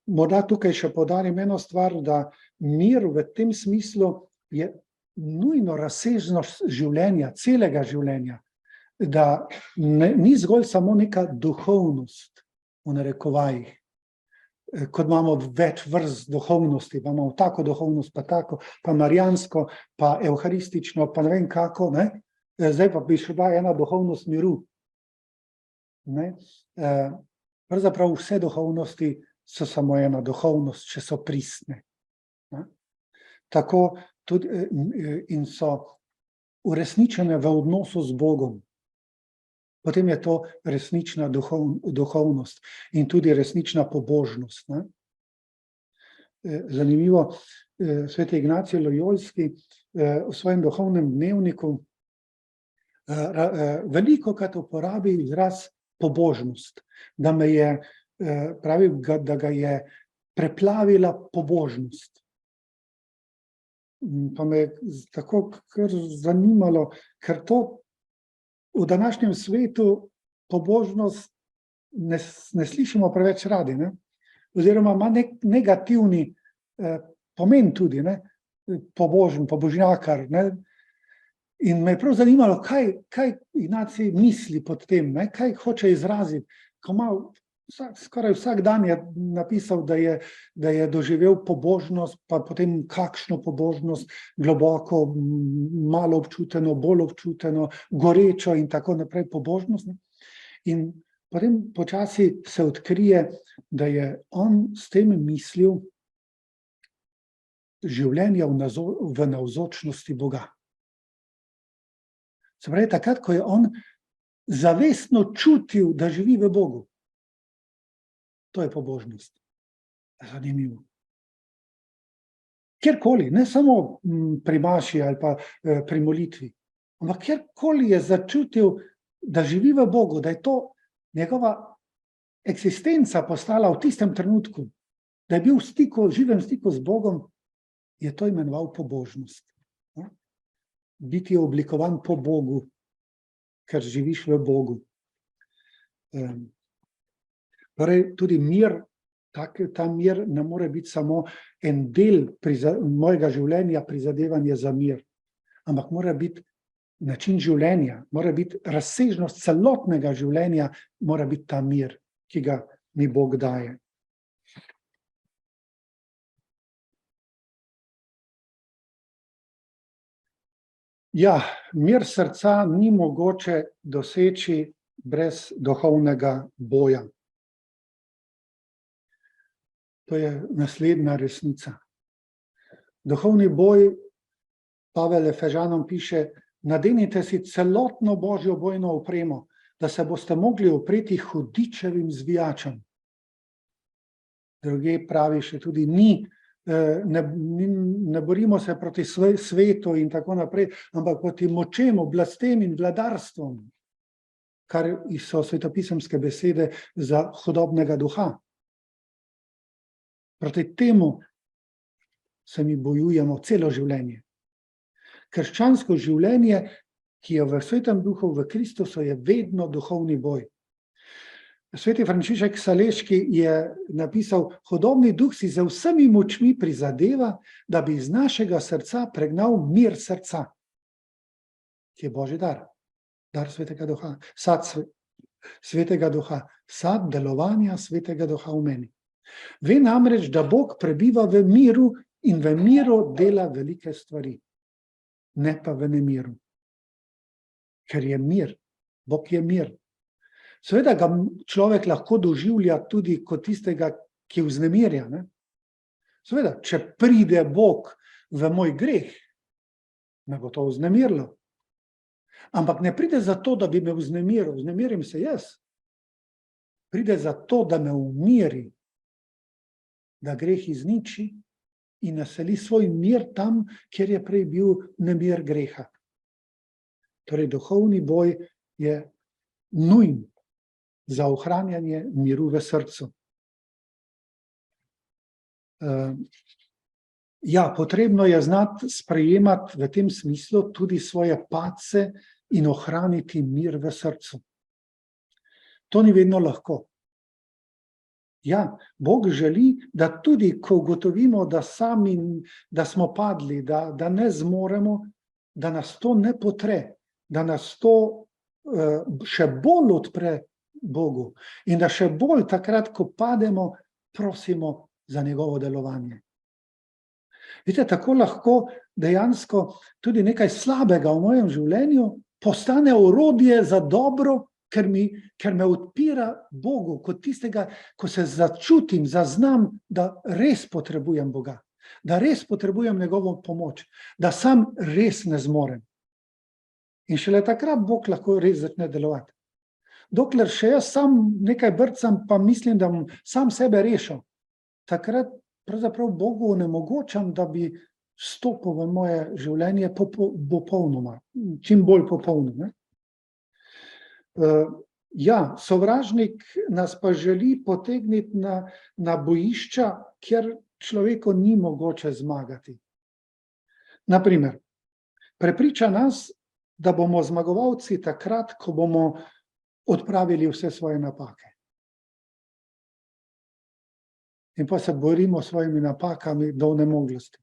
Morda tukaj še poudarim eno stvar, da mir v tem smislu je nujno razsežnost življenja, celega življenja. Da ni zgolj samo neka duhovnost, v narekovajih. Kot imamo več vrst duhovnosti, imamo tako duhovnost, pa tako, pa marijansko, pa evharistično, pa ne vem kako, ne? Zdaj pa bi še bila ena duhovnost miru. Ne? Pravzaprav vse duhovnosti so samo ena duhovnost, če so pristne. Ne? Tako tudi in so uresničene v odnosu z Bogom. Potem je to resnična duhovnost in tudi resnična pobožnost. Ne? Zanimivo, sveti Ignacij Lojolski v svojem duhovnem dnevniku velikokrat uporabi izraz pobožnost, da me je, pravi, da ga je preplavila pobožnost. Pa me je tako kar zanimalo, ker to v današnjem svetu pobožnost ne slišimo preveč radi, ne? Oziroma ima negativni pomen tudi, ne? Pobožen, pobožnjakar. Ne? In me je prav zanimalo, kaj Ignacij misli pod tem, ne? Kaj hoče izraziti. Ko ima skoraj vsak dan je napisal, da je doživel pobožnost, pa potem kakšno pobožnost, globoko, malo občuteno, bolj občuteno, gorečo in tako naprej pobožnost. Ne? In potem počasi se odkrije, da je on s tem mislil življenje v navzočnosti Boga. Se pravi, takrat, ko je on zavestno čutil, da živi v Bogu. To je pobožnost. Zanimivo. Kjerkoli, ne samo pri maši ali pa pri molitvi, ampak kjerkoli je začutil, da živi v Bogu, da je to njegova eksistenca postala v tistem trenutku, da je bil v stiku, živem stiku z Bogom, je to imenoval pobožnost. Biti oblikovan po Bogu, ker živiš v Bogu. Torej, tudi mir, ta mir ne more biti samo en del mojega življenja, prizadevanje za mir, ampak mora biti način življenja, mora biti razsežnost celotnega življenja, mora biti ta mir, ki ga mi Bog daje. Ja, mir srca ni mogoče doseči brez duhovnega boja. To je naslednja resnica. Duhovni boj, Pavel Efežanom piše, nadenite si celotno božjo bojno opremo, da se boste mogli upreti hudičevim zvijačem. Druge pravi še tudi ne borimo se proti svetu in tako naprej, ampak proti močem, oblastem in vladarstvom, kar so svetopisemske besede za hudobnega duha. Proti temu se mi bojujemo celo življenje. Krščansko življenje, ki je v svetem duhu, v Kristusu, je vedno duhovni boj. Sveti Frančišek Saleški je napisal, hudobni duh si z vsemi močmi prizadeva, da bi iz našega srca pregnal mir srca, ki je Božji dar, dar svetega duha, sad svetega duha, sad delovanja svetega duha v meni. Ve namreč, da Bog prebiva v miru in v miru dela velike stvari, ne pa v nemiru. Ker je mir. Bog je mir. Seveda ga človek lahko doživlja tudi kot tistega, ki vznemirja. Ne? Seveda, če pride Bog v moj greh, me bo to vznemirilo. Ampak ne pride zato, da bi me vznemiril. Vznemirim se jaz. Pride zato, da me umiri, da greh izniči in naseli svoj mir tam, kjer je prej bil nemir greha. Torej, duhovni boj je nujen za ohranjanje miru v srcu. Potrebno je znati sprejemati v tem smislu tudi svoje padce in ohraniti mir v srcu. To ni vedno lahko. Bog želi, da tudi, ko ugotovimo, da smo padli, da ne zmoremo, da nas to ne potre, da nas to še bolj odpre Bogu in da še bolj takrat, ko pademo, prosimo za njegovo delovanje. Vidite, tako lahko dejansko tudi nekaj slabega v mojem življenju postane orodje za dobro, ker me odpira Bogu, kot tistega, ko se začutim, zaznam, da res potrebujem Boga, da res potrebujem njegovo pomoč, da sam res ne zmorem. In šele takrat Bog lahko res začne delovati. Dokler še jaz sam nekaj brcam, pa mislim, da bom sam sebe rešil, takrat pravzaprav Bogu onemogočam, da bi vstopil v moje življenje popolnoma, čim bolj popolno. Sovražnik nas pa želi potegniti na bojišča, kjer človeku ni mogoče zmagati. Naprimer, prepriča nas, da bomo zmagovalci takrat, ko bomo odpravili vse svoje napake. In pa se borimo s svojimi napakami do onemoglosti.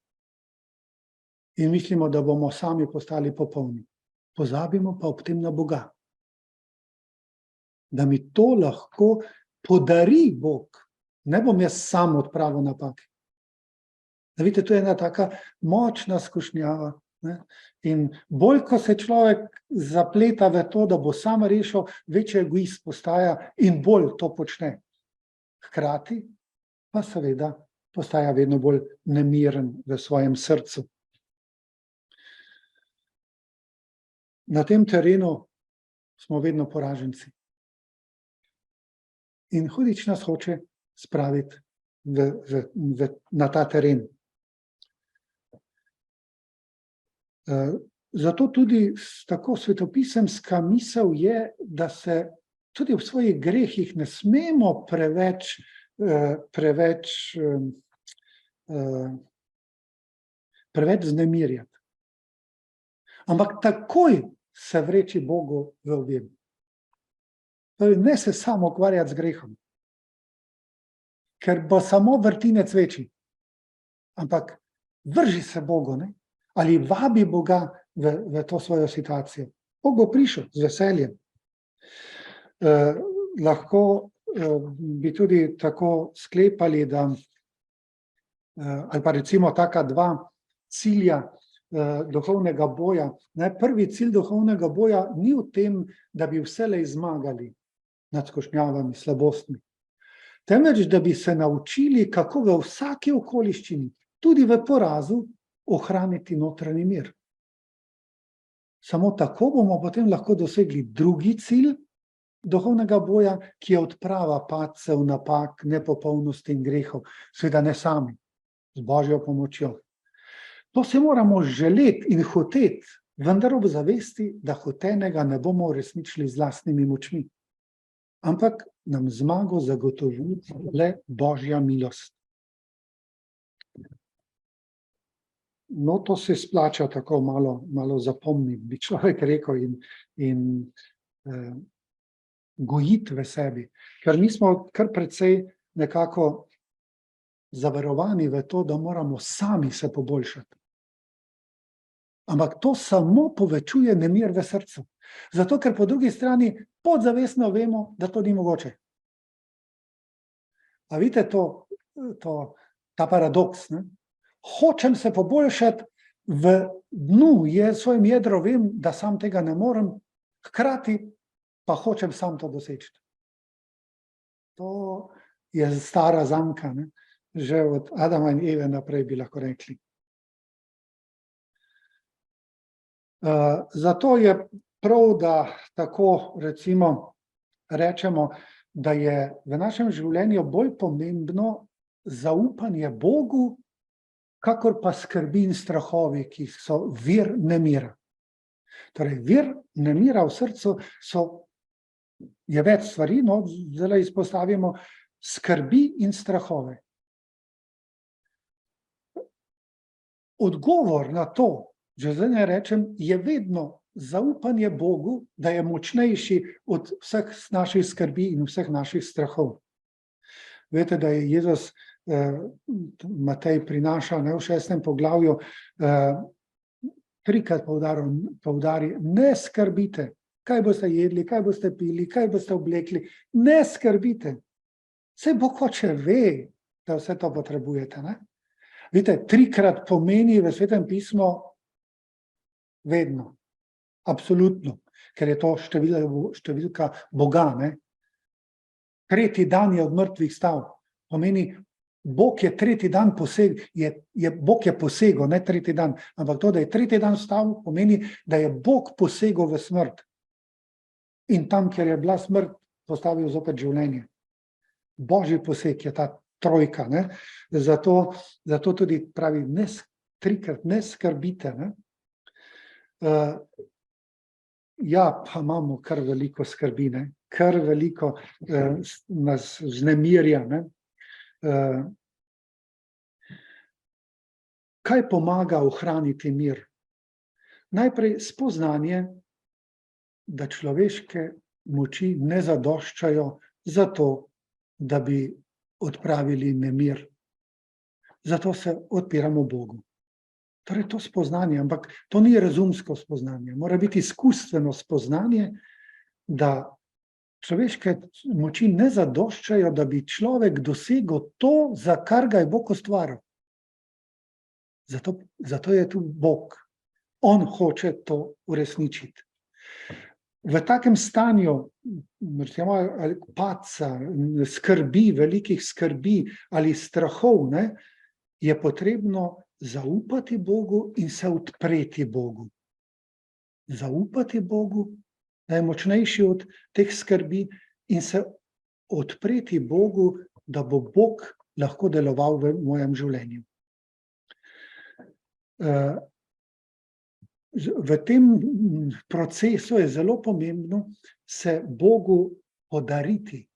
In mislimo, da bomo sami postali popolni. Pozabimo pa ob tem na Boga. Da mi to lahko podari Bog. Ne bom jaz sam odpravil napake. Da vidite, to je ena taka močna skušnjava. Ne? In bolj, ko se človek zapleta v to, da bo sam rešil, večji egoist postaja in bolj to počne. Hkrati pa seveda postaja vedno bolj nemiren v svojem srcu. Na tem terenu smo vedno poraženci. In hudič nas hoče spraviti na ta teren. Zato tudi tako svetopisemska misel je, da se tudi v svojih grehih ne smemo preveč vznemirjati. Ampak takoj se vreči Bogu v objem. Ne se samo ukvarjati z grehom, ker bo samo vrtinec večji. Ampak vrži se Bogu, ne? Ali vabi Boga v to svojo situacijo. Bog bo prišel z veseljem. Lahko bi tudi tako sklepali, da ali pa recimo taka dva cilja duhovnega boja. Prvi cilj duhovnega boja ni v tem, da bi vselej zmagali nad skušnjavami, slabostmi. Temveč, da bi se naučili, kako v vsaki okoliščini, tudi v porazu, ohraniti notranji mir. Samo tako bomo potem lahko dosegli drugi cilj duhovnega boja, ki je odprava padcev, napak, nepopolnosti in grehov. Seveda ne sami, z Božjo pomočjo. To se moramo želeti in hoteti, vendar ob zavesti, da hotenega ne bomo uresničili z lastnimi močmi. Ampak nam zmago zagotovi le Božja milost. No, to se splača tako malo zapomniti, bi človek rekel, in gojiti v sebi. Ker mi smo kar precej nekako zaverovani v to, da moramo sami se poboljšati. Ampak to samo povečuje nemir v srcu. Zato, ker po drugi strani podzavestno vemo, da to ni mogoče. A vidite to, ta paradoks. Ne? Hočem se poboljšati, v dnu svojem jedru vem, da sam tega ne morem, hkrati pa hočem sam to doseči. To je stara zanka, ne? Že od Adama in Eve naprej bi lahko rekli. Zato je prav, da tako recimo rečemo, da je v našem življenju bolj pomembno zaupanje Bogu, kakor pa skrbi in strahovi, ki so vir nemira. Torej, vir nemira v srcu je več stvari, no, zdaj izpostavimo skrbi in strahove. Odgovor na to, že zdaj ne rečem, je vedno zaupanje Bogu, da je močnejši od vseh naših skrbi in vseh naših strahov. Veste, da je Jezus, Matej prinaša, ne, v 6. poglavju, trikrat poudari, ne skrbite, kaj boste jedli, kaj boste pili, kaj boste oblekli, ne skrbite. Saj Bog hoče ve, da vse to potrebujete. Ne? Vidite, trikrat pomeni v Svetem pismu vedno, absolutno, ker je to številka Boga. Ne? Tretji dan je od mrtvih stal. Pomeni, Bog je tretji dan Bog je posegel, ne tretji dan, ampak to, da je tretji dan stal, pomeni, da je Bog posegel v smrt. In tam, kjer je bila smrt, postavil zopet življenje. Božji poseg je ta trojka. Ne? Zato tudi pravi, trikrat ne skrbite. Ne? Ja, pa imamo kar veliko skrbi, ne? Kar veliko nas vznemirja. Ne? Kaj pomaga ohraniti mir? Najprej spoznanje, da človeške moči ne zadoščajo za to, da bi odpravili nemir. Zato se odpiramo Bogu. Torej to spoznanje, ampak to ni razumsko spoznanje. Mora biti izkustveno spoznanje, da človeške moči ne zadoščajo, da bi človek dosegel to, za kar ga je Bog ustvaril. Zato je tu Bog. On hoče to uresničiti. V takem stanju padca, skrbi, velikih skrbi ali strahov, ne, je potrebno zaupati Bogu in se odpreti Bogu. Zaupati Bogu, da je močnejši od teh skrbi, in se odpreti Bogu, da bo Bog lahko deloval v mojem življenju. V tem procesu je zelo pomembno se Bogu podariti.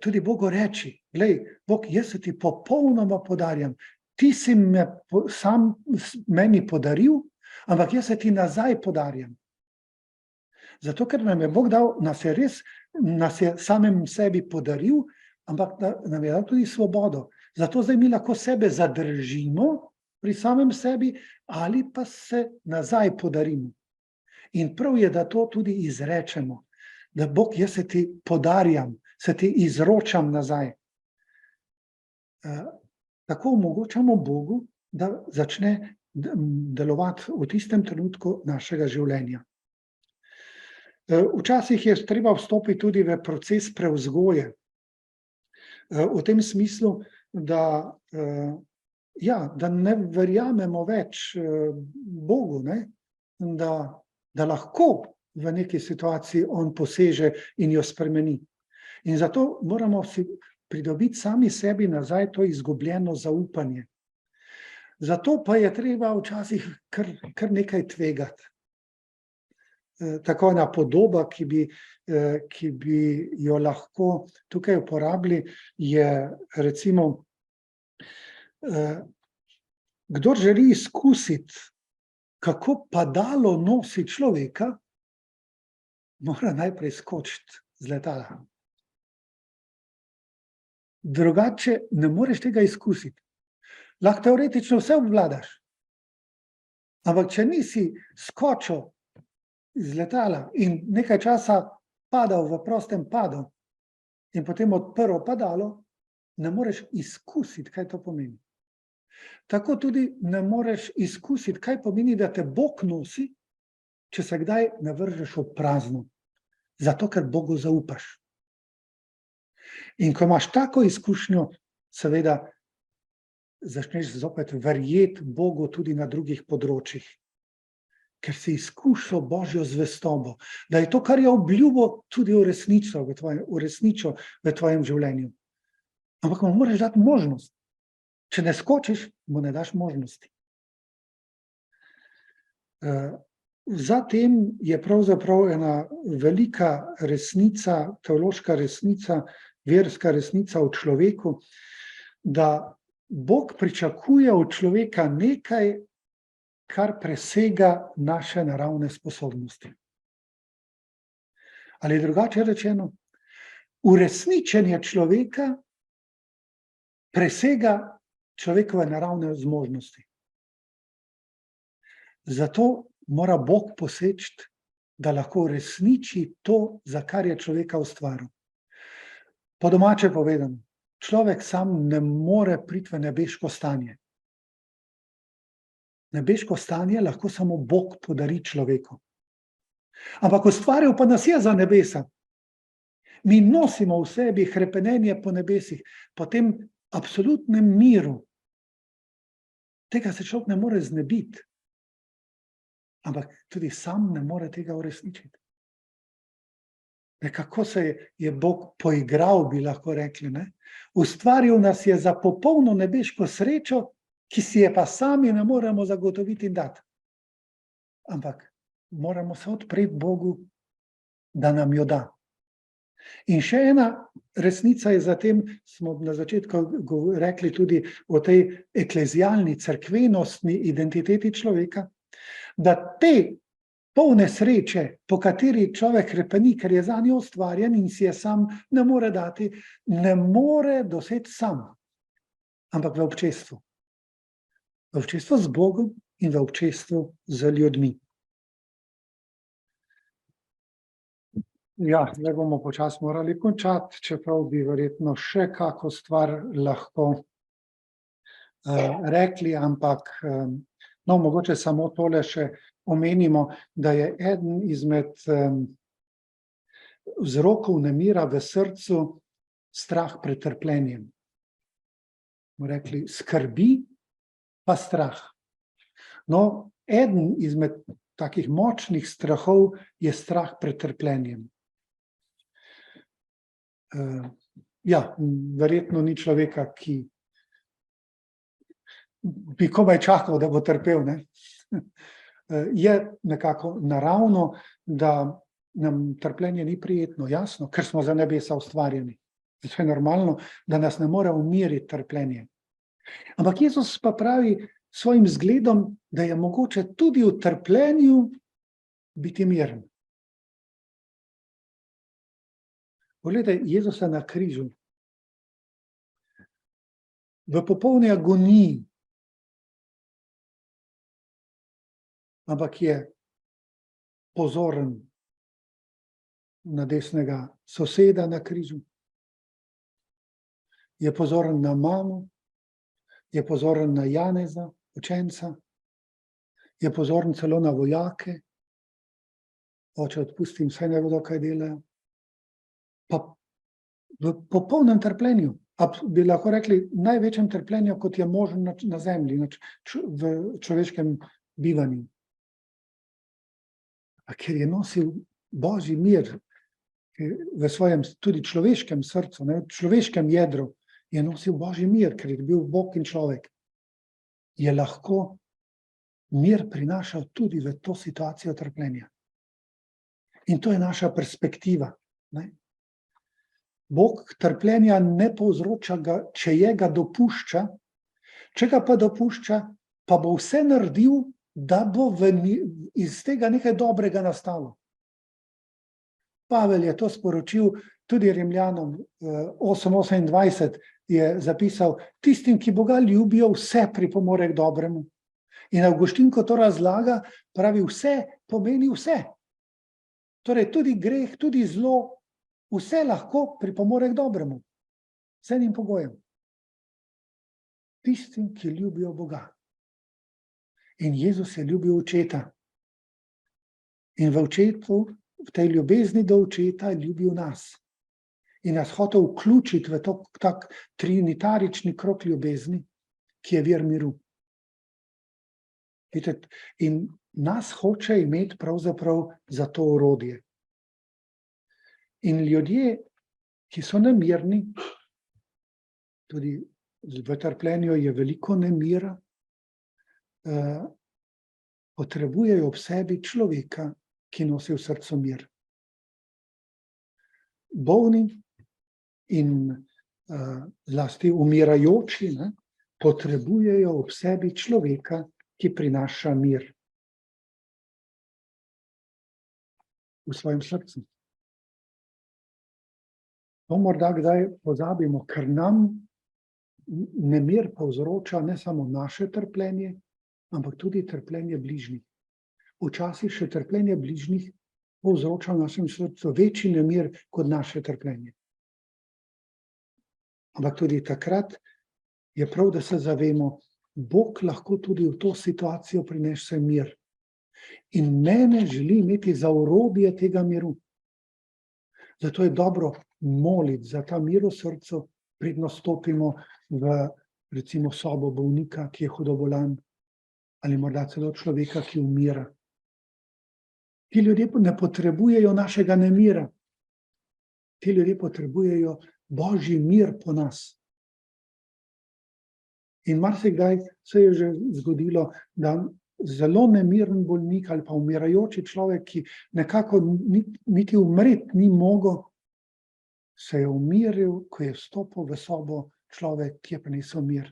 Tudi Bogu reči, glej, Bog, jaz se ti popolnoma podarjam. Ti si me sam meni podaril, ampak jaz se ti nazaj podarjam. Zato, ker nam je Bog dal, nas je samem sebi podaril, ampak nam je dal tudi svobodo. Zato zdaj mi lahko sebe zadržimo pri samem sebi ali pa se nazaj podarimo. In prav je, da to tudi izrečemo, da Bog, jaz se ti podarjam, se ti izročam nazaj. Tako omogočamo Bogu, da začne delovati v tistem trenutku našega življenja. Včasih je treba vstopiti tudi v proces prevzgoje. V tem smislu, da ne verjamemo več Bogu, ne? Da lahko v neki situaciji on poseže in jo spremeni. In zato moramo si pridobiti sami sebi nazaj to izgubljeno zaupanje. Zato pa je treba včasih kar nekaj tvegati. Tako ena podoba, ki bi jo lahko tukaj uporabili, je recimo, kdor želi izkusiti, kako padalo nosi človeka, mora najprej skočiti z letala. Drugače ne moreš tega izkusiti. Lahko teoretično vse obvladaš, ampak če nisi skočil iz letala in nekaj časa padal v prostem padu in potem odprl padalo, ne moreš izkusiti, kaj to pomeni. Tako tudi ne moreš izkusiti, kaj pomeni, da te Bog nosi, če se kdaj ne vržeš v prazno. Zato, ker Bogu zaupaš. In ko imaš tako izkušnjo, seveda začneš zopet verjeti Bogu tudi na drugih področjih. Ker si izkušal Božjo zvestobo, da je to, kar je obljubil, tudi uresničil v tvojem življenju. Ampak mu moraš dati možnost. Če ne skočiš, mu ne daš možnosti. Zatem je pravzaprav ena velika resnica, teološka resnica, verska resnica v človeku, da Bog pričakuje od človeka nekaj, kar presega naše naravne sposobnosti. Ali drugače rečeno, uresničenje človeka presega človekove naravne zmožnosti. Zato mora Bog poseči, da lahko uresniči to, za kar je človeka ustvaril. Po domače povedano, človek sam ne more priti v nebeško stanje. Nebeško stanje lahko samo Bog podari človeku. Ampak ustvaril pa nas je za nebesa. Mi nosimo v sebi hrepenenje po nebesih, po tem absolutnem miru. Tega se človek ne more znebiti. Ampak tudi sam ne more tega uresničiti. Nekako se je Bog poigral, bi lahko rekli. Ne? Ustvaril nas je za popolno nebeško srečo, ki si je pa sami ne moremo zagotoviti in dati. Ampak moramo se odpreti Bogu, da nam jo da. In še ena resnica je zatem, smo na začetku rekli tudi o tej eklezialni, cerkvenostni identiteti človeka, da te polne sreče, po kateri človek hrepeni, ker je zanjo ustvarjen in si je sam ne more dati, ne more doseči sam, ampak v občestvu. V občestvu z Bogom in v občestvu z ljudmi. Ja, zdaj bomo počasi morali končati, čeprav bi verjetno še kako stvar lahko rekli, ampak mogoče samo tole še omenimo, da je eden izmed vzrokov nemira v srcu strah pred trpljenjem. Bomo rekli, skrbi pa strah. No, eden izmed takih močnih strahov je strah pred trpljenjem. Ja, verjetno ni človeka, ki bi komaj čakal, da bo trpel. Ne? Je nekako naravno, da nam trpljenje ni prijetno, jasno, ker smo za nebesa ustvarjeni. Zato je normalno, da nas ne more umiriti trpljenje. Ampak Jezus pa pravi svojim zgledom, da je mogoče tudi v trpljenju biti miren. Poglejte, Jezusa na križu, v popolni agoniji, ampak je pozoren na desnega soseda na križu, je pozoren na mamo, je pozoren na Janeza, učenca, je pozoren celo na vojake, oče, odpustim, saj ne vedo, kaj delajo. Pa v popolnem trpljenju, bi lahko rekli, največjem trpljenju, kot je možno na zemlji, v človeškem bivanju. Ker je nosil Božji mir v svojem tudi človeškem srcu, v človeškem jedru, je nosil Božji mir, ker je bil Bog in človek. Je lahko mir prinašal tudi v to situacijo trpljenja. In to je naša perspektiva. Ne? Bog trpljenja ne povzroča ga, če je ga dopušča, če ga pa dopušča, pa bo vse naredil, da bo iz tega nekaj dobrega nastalo. Pavel je to sporočil tudi Rimljanom 8:28, je zapisal, tistim, ki Boga ljubijo, vse pripomore k dobremu. In Avguštin, ko to razlaga, pravi, vse pomeni vse. Torej, tudi greh, tudi zlo, vse lahko pripomore k dobremu. S enim pogojem, tistim, ki ljubijo Boga. In Jezus je ljubil očeta. In v očetu, v tej ljubezni do očeta je ljubil nas. In nas hotel vključiti v tak trinitarični krog ljubezni, ki je vir miru. Vidite, in nas hoče imeti pravzaprav za to orodje. In ljudje, ki so nemirni, tudi v trpljenju je veliko nemira, potrebujejo ob sebi človeka, ki nosi v srcu mir. Bolni in zlasti umirajoči potrebujejo ob sebi človeka, ki prinaša mir v svojem srcu. To morda kdaj pozabimo, ker nam nemir povzroča ne samo naše trpljenje, ampak tudi trpljenje bližnjih. Včasih še trpljenje bližnjih povzroča v našem srcu večji nemir kot naše trpljenje. Ampak tudi takrat je prav, da se zavemo, Bog lahko tudi v to situacijo prinese mir. In mene želi imeti za orodje tega miru. Zato je dobro moliti za ta mir v srcu, preden stopimo v, recimo, sobo bolnika, ki je hudo bolan, ali morda celo človeka, ki umira. Ti ljudje ne potrebujejo našega nemira. Ti ljudje potrebujejo Božji mir po nas. In marsikdaj se je že zgodilo, da zelo nemiren bolnik ali pa umirajoči človek, ki nekako niti umreti ni mogel, se je umiril, ko je vstopil v sobo človek, ki je prinesel mir.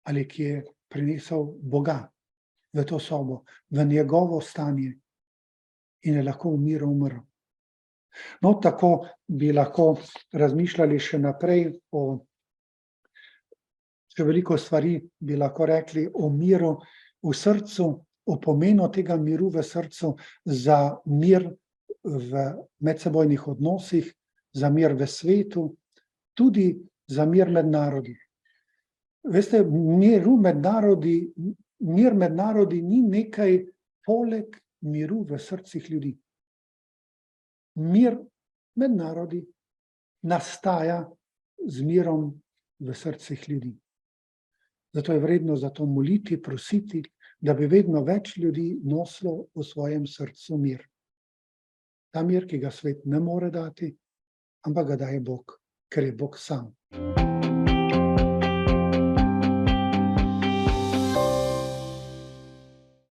Ali ki je prinesel Boga v to sobo, v njegovo stanje in je lahko v miru umrl. No, tako bi lahko razmišljali še naprej še veliko stvari bi lahko rekli o miru v srcu, o pomenu tega miru v srcu za mir v medsebojnih odnosih, za mir v svetu, tudi za mir med narodi. Veste, mir med narodi ni nekaj poleg miru v srcih ljudi. Mir med narodi nastaja z mirom v srcih ljudi. Zato je vredno za to moliti, prositi, da bi vedno več ljudi nosilo v svojem srcu mir. Ta mir, ki ga svet ne more dati, ampak ga daje Bog, ker je Bog sam.